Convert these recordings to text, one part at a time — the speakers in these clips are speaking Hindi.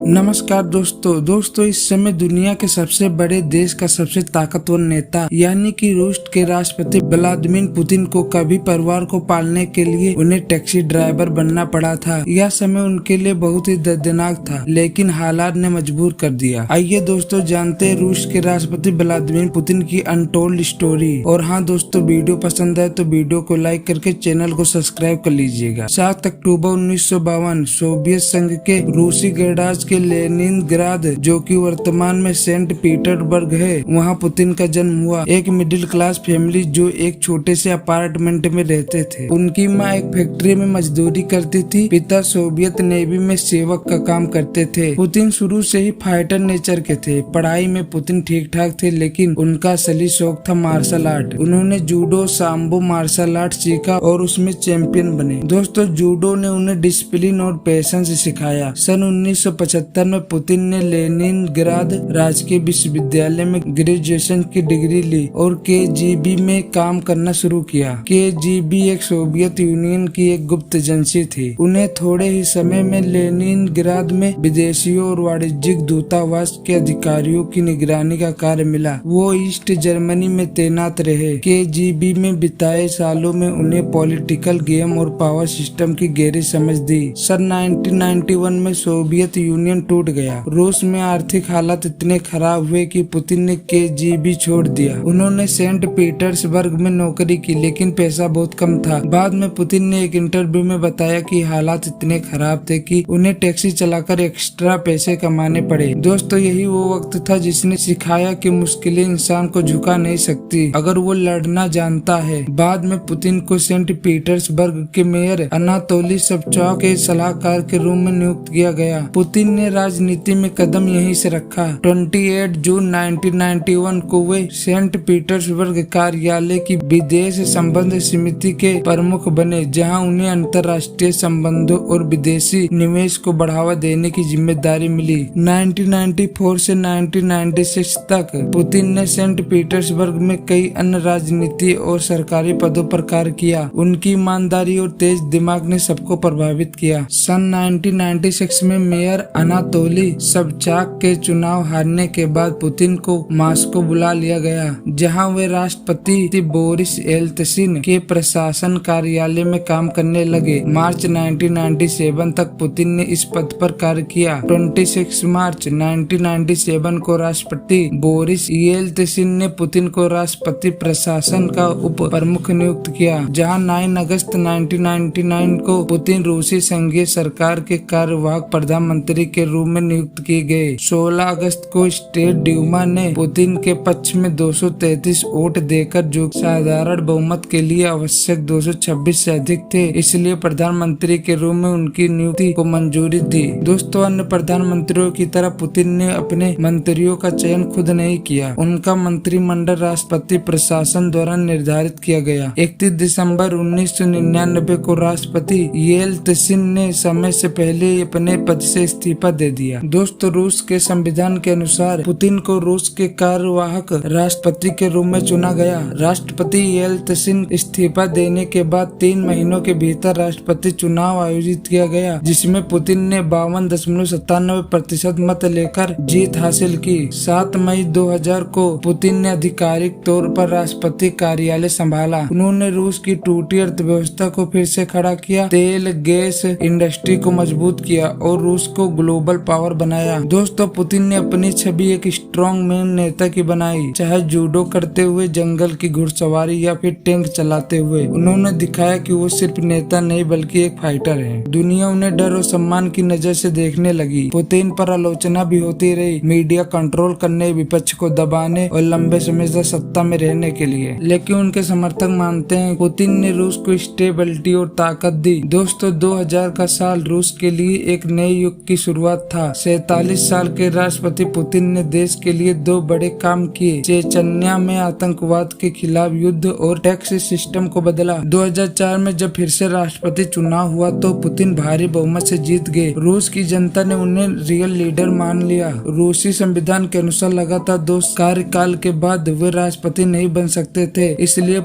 नमस्कार दोस्तों इस समय दुनिया के सबसे बड़े देश का सबसे ताकतवर नेता यानी कि रूस के राष्ट्रपति व्लादिमीर पुतिन को कभी परिवार को पालने के लिए उन्हें टैक्सी ड्राइवर बनना पड़ा था। यह समय उनके लिए बहुत ही दर्दनाक था, लेकिन हालात ने मजबूर कर दिया। आइए दोस्तों जानते हैं रूस के राष्ट्रपति व्लादिमीर पुतिन की अनटोल्ड स्टोरी। और हाँ दोस्तों, वीडियो पसंद आए तो वीडियो को लाइक करके चैनल को सब्सक्राइब कर लीजिएगा। 7 अक्टूबर 1952 सोवियत संघ के रूसी गणराज्य के लेनिनग्राद, जो कि वर्तमान में सेंट पीटर्सबर्ग है, वहां पुतिन का जन्म हुआ। एक मिडिल क्लास फैमिली जो एक छोटे से अपार्टमेंट में रहते थे। उनकी माँ एक फैक्ट्री में मजदूरी करती थी, पिता सोवियत नेवी में सेवक का काम करते थे। पुतिन शुरू से ही फाइटर नेचर के थे। पढ़ाई में पुतिन ठीक ठाक थे, लेकिन उनका असली शौक था मार्शल आर्ट। उन्होंने जूडो सांबो मार्शल आर्ट सीखा और उसमें चैंपियन बने। दोस्तों, जूडो ने उन्हें डिसिप्लिन और पेशेंस सिखाया। सन 1975 में पुतिन ने लेनिनग्राद राजकीय विश्वविद्यालय में ग्रेजुएशन की डिग्री ली और केजीबी में काम करना शुरू किया। केजीबी एक सोवियत यूनियन की एक गुप्त एजेंसी थी। उन्हें थोड़े ही समय में लेनिनग्राद में विदेशियों और वाणिज्यिक दूतावास के अधिकारियों की निगरानी का कार्य मिला। वो ईस्ट जर्मनी में तैनात रहे। केजीबी में बिताए सालों में उन्हें पॉलिटिकल गेम और पावर सिस्टम की गहरी समझ दी। सन 1991 में सोवियत यूनियन टूट गया। रूस में आर्थिक हालात इतने खराब हुए कि पुतिन ने केजीबी छोड़ दिया। उन्होंने सेंट पीटर्सबर्ग में नौकरी की, लेकिन पैसा बहुत कम था। बाद में पुतिन ने एक इंटरव्यू में बताया कि हालात इतने खराब थे कि उन्हें टैक्सी चलाकर एक्स्ट्रा पैसे कमाने पड़े। दोस्तों, यही वो वक्त था जिसने सिखाया कि मुश्किलें इंसान को झुका नहीं सकती अगर वो लड़ना जानता है। बाद में पुतिन को सेंट पीटर्सबर्ग के मेयर अनातोली सबचाव के सलाहकार के रूप में नियुक्त किया गया। पुतिन ने राजनीति में कदम यहीं से रखा। 28 जून 1991 को वे सेंट पीटर्सबर्ग कार्यालय की विदेश संबंध समिति के प्रमुख बने, जहां उन्हें अंतर्राष्ट्रीय संबंधों और विदेशी निवेश को बढ़ावा देने की जिम्मेदारी मिली। 1994 से 1996 तक पुतिन ने सेंट पीटर्सबर्ग में कई अन्य राजनीति और सरकारी पदों पर कार्य किया। उनकी ईमानदारी और तेज दिमाग ने सबको प्रभावित किया। सन 1996 में मेयर अनातोली सबचाक के चुनाव हारने के बाद पुतिन को मॉस्को बुला लिया गया, जहां वे राष्ट्रपति बोरिस येल्त्सिन के प्रशासन कार्यालय में काम करने लगे। मार्च 1997 तक पुतिन ने इस पद पर कार्य किया। 26 मार्च 1997 को राष्ट्रपति बोरिस येल्त्सिन ने पुतिन को राष्ट्रपति प्रशासन का उप प्रमुख नियुक्त किया, जहां 9 अगस्त 1999 को पुतिन रूसी संघीय सरकार के कार्यवाहक प्रधानमंत्री के रूप में नियुक्त किए गए। 16 अगस्त को स्टेट ड्यूमा ने पुतिन के पक्ष में 233 वोट देकर, जो साधारण बहुमत के लिए आवश्यक 226 से अधिक थे, इसलिए प्रधानमंत्री के रूप में उनकी नियुक्ति को मंजूरी दी। दोस्तों, अन्य प्रधानमंत्रियों की तरह पुतिन ने अपने मंत्रियों का चयन खुद नहीं किया। उनका मंत्रिमंडल राष्ट्रपति प्रशासन द्वारा निर्धारित किया गया। 31 दिसंबर 1999 को राष्ट्रपति येल्त्सिन ने समय से पहले अपने पद से इस्तीफा दे दिया। दोस्तों, रूस के संविधान के अनुसार पुतिन को रूस के कार्यवाहक राष्ट्रपति के रूप में चुना गया। राष्ट्रपति येल्त्सिन इस्तीफा देने के बाद 3 महीनों के भीतर राष्ट्रपति चुनाव आयोजित किया गया, जिसमें पुतिन ने 52.97% मत लेकर जीत हासिल की। 7 मई 2000 को पुतिन ने आधिकारिक तौर पर राष्ट्रपति कार्यालय संभाला। उन्होंने रूस की टूटी अर्थव्यवस्था को फिर से खड़ा किया, तेल गैस इंडस्ट्री को मजबूत किया और रूस को ग्लोबल पावर बनाया। दोस्तों, पुतिन ने अपनी छवि एक स्ट्रॉन्ग मैन नेता की बनाई। चाहे जूडो करते हुए, जंगल की घुड़सवारी या फिर टैंक चलाते हुए, उन्होंने दिखाया कि वो सिर्फ नेता नहीं बल्कि एक फाइटर है। दुनिया उन्हें डर और सम्मान की नजर से देखने लगी। पुतिन पर आलोचना भी होती रही, मीडिया कंट्रोल करने, विपक्ष को दबाने और लंबे समय तक सत्ता में रहने के लिए। लेकिन उनके समर्थक मानते हैं पुतिन ने रूस को स्टेबिलिटी और ताकत दी। दोस्तों, 2000 का साल रूस के लिए एक नए युग की शुरुआत था। 47 साल के राष्ट्रपति पुतिन ने देश के लिए 2 बड़े काम किए। चेचन्या में आतंकवाद के खिलाफ युद्ध और टैक्स सिस्टम को बदला। 2004 में जब फिर से राष्ट्रपति चुनाव हुआ तो पुतिन भारी बहुमत से जीत गए। रूस की जनता ने उन्हें रियल लीडर मान लिया। रूसी संविधान के अनुसार लगातार 2 कार्यकाल के बाद वे राष्ट्रपति नहीं बन सकते थे, इसलिए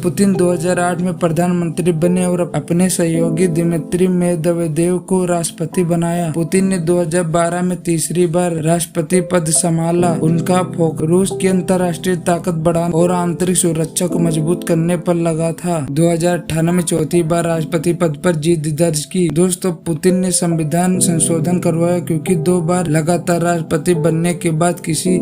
पुतिन 2008 में प्रधानमंत्री बने और अपने सहयोगी दिमित्री मेदवेदेव को राष्ट्रपति बना बनाया। पुतिन ने 2012 में तीसरी बार राष्ट्रपति पद संभाला। उनका फोकस रूस की अंतर्राष्ट्रीय ताकत बढ़ाने और आंतरिक सुरक्षा को मजबूत करने पर लगा था। 2018 में चौथी बार राष्ट्रपति पद पर जीत दर्ज की। दोस्तों, पुतिन ने संविधान संशोधन करवाया क्योंकि 2 बार लगातार राष्ट्रपति बनने के बाद किसी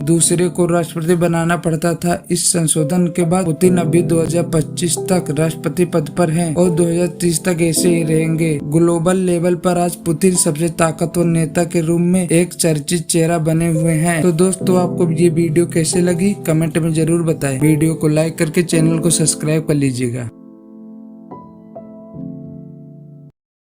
दूसरे को राष्ट्रपति बनाना पड़ता था। इस संशोधन के बाद पुतिन अभी 2025 तक राष्ट्रपति पद पर हैं और 2030 तक ऐसे ही रहेंगे। ग्लोबल लेवल पर आज पुतिन सबसे ताकतवर नेता के रूप में एक चर्चित चेहरा बने हुए हैं। तो दोस्तों, आपको ये वीडियो कैसे लगी कमेंट में जरूर बताएं। वीडियो को लाइक करके चैनल को सब्सक्राइब कर लीजिएगा।